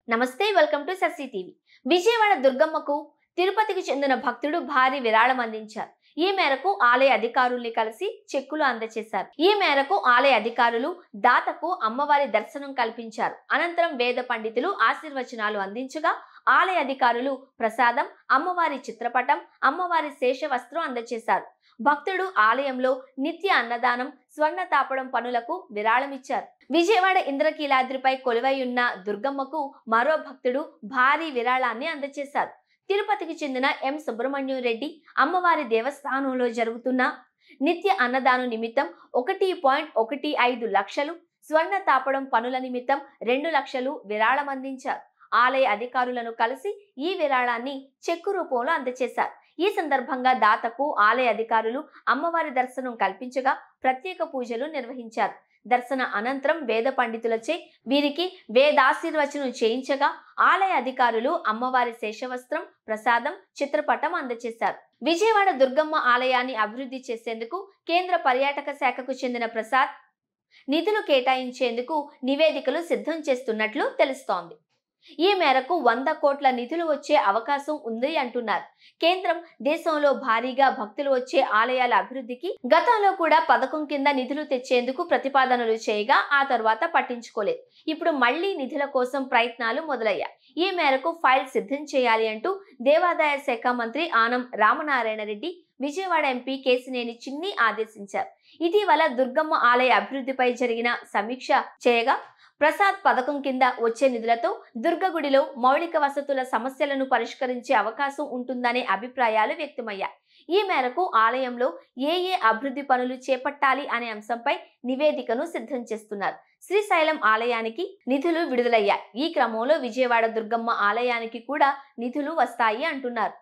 నమస్తే, welcome to Sassi TV. Vijayawada దుర్గమ్మకు తిరుపతికి చెందిన భక్తుడు భారీ విరాళం అందించారు. ఈ మేరకు ఆలయ అధికారుల్ని కలిసి చెక్కులు అందజేశారు. ఈ మేరకు ఆలయ అధికారులు దాతకు అమ్మవారి దర్శనం కల్పించారు. అనంతరం వేద పండితులు ఆశీర్వచనాలు అందించగా ఆలయ అధికారులు ప్రసాదం, అమ్మవారి చిత్రపటం, అమ్మవారి శేషవస్త్రం అందజేశారు. భక్తుడు ఆలయంలో నిత్య అన్నదానం, స్వర్ణ తాపడం పనులకు విరాళమిచ్చారు. విజయవాడ ఇంద్రకీలాద్రిపై కొలువై ఉన్న దుర్గమ్మకు మరో భక్తుడు భారీ విరాళాన్ని అందజేశారు. తిరుపతికి చెందిన ఎం సుబ్రహ్మణ్యం రెడ్డి అమ్మవారి దేవస్థానంలో జరుగుతున్న నిత్య అన్నదానం నిమిత్తం 1.15 లక్షలు, స్వర్ణ తాపడం పనుల నిమిత్తం 2 లక్షలు విరాళం అందించారు. ఆలయ అధికారులను కలిసి ఈ విరాళాన్ని చెక్కు రూపంలో అందజేశారు. ఈ సందర్భంగా దాతకు ఆలయ అధికారులు అమ్మవారి దర్శనం కల్పించగా ప్రత్యేక పూజలు నిర్వహించారు. దర్శన అనంతరం వేద పండితులచే వీరికి వేదాశీర్వచనం చేయించగా ఆలయ అధికారులు అమ్మవారి శేషవస్త్రం, ప్రసాదం, చిత్రపటం అందజేశారు. విజయవాడ దుర్గమ్మ ఆలయాన్ని అభివృద్ధి చేసేందుకు కేంద్ర పర్యాటక శాఖకు చెందిన ప్రసాద్ నిధులు కేటాయించేందుకు నివేదికలు సిద్ధం చేస్తున్నట్లు తెలుస్తోంది. ఈ మేరకు 100 కోట్ల నిధులు వచ్చే అవకాశం ఉంది అంటున్నారు. కేంద్రం దేశంలో భారీగా భక్తులు వచ్చే ఆలయాల అభివృద్ధికి గతంలో కూడా పథకం కింద నిధులు తెచ్చేందుకు ప్రతిపాదనలు చేయగా ఆ తర్వాత పట్టించుకోలేదు. ఇప్పుడు మళ్లీ నిధుల కోసం ప్రయత్నాలు మొదలయ్యాయి. ఈ మేరకు ఫైల్ సిద్ధం చేయాలి అంటూ దేవాదాయ శాఖ మంత్రి ఆనం రామనారాయణ రెడ్డి విజయవాడ ఎంపీ కేశినేని చిన్ని ఆదేశించారు. ఇటీవల దుర్గమ్మ ఆలయ అభివృద్ధిపై జరిగిన సమీక్ష చేయగా ప్రసాద్ పథకం కింద వచ్చే నిధులతో దుర్గగుడిలో మౌలిక వసతుల సమస్యలను పరిష్కరించే అవకాశం ఉంటుందనే అభిప్రాయాలు వ్యక్తమయ్యాయి. ఈ మేరకు ఆలయంలో ఏ అభివృద్ధి పనులు చేపట్టాలి అనే అంశంపై నివేదికను సిద్ధం చేస్తున్నారు. శ్రీశైలం ఆలయానికి నిధులు విడుదలయ్యాయి. ఈ క్రమంలో విజయవాడ దుర్గమ్మ ఆలయానికి కూడా నిధులు వస్తాయి అంటున్నారు.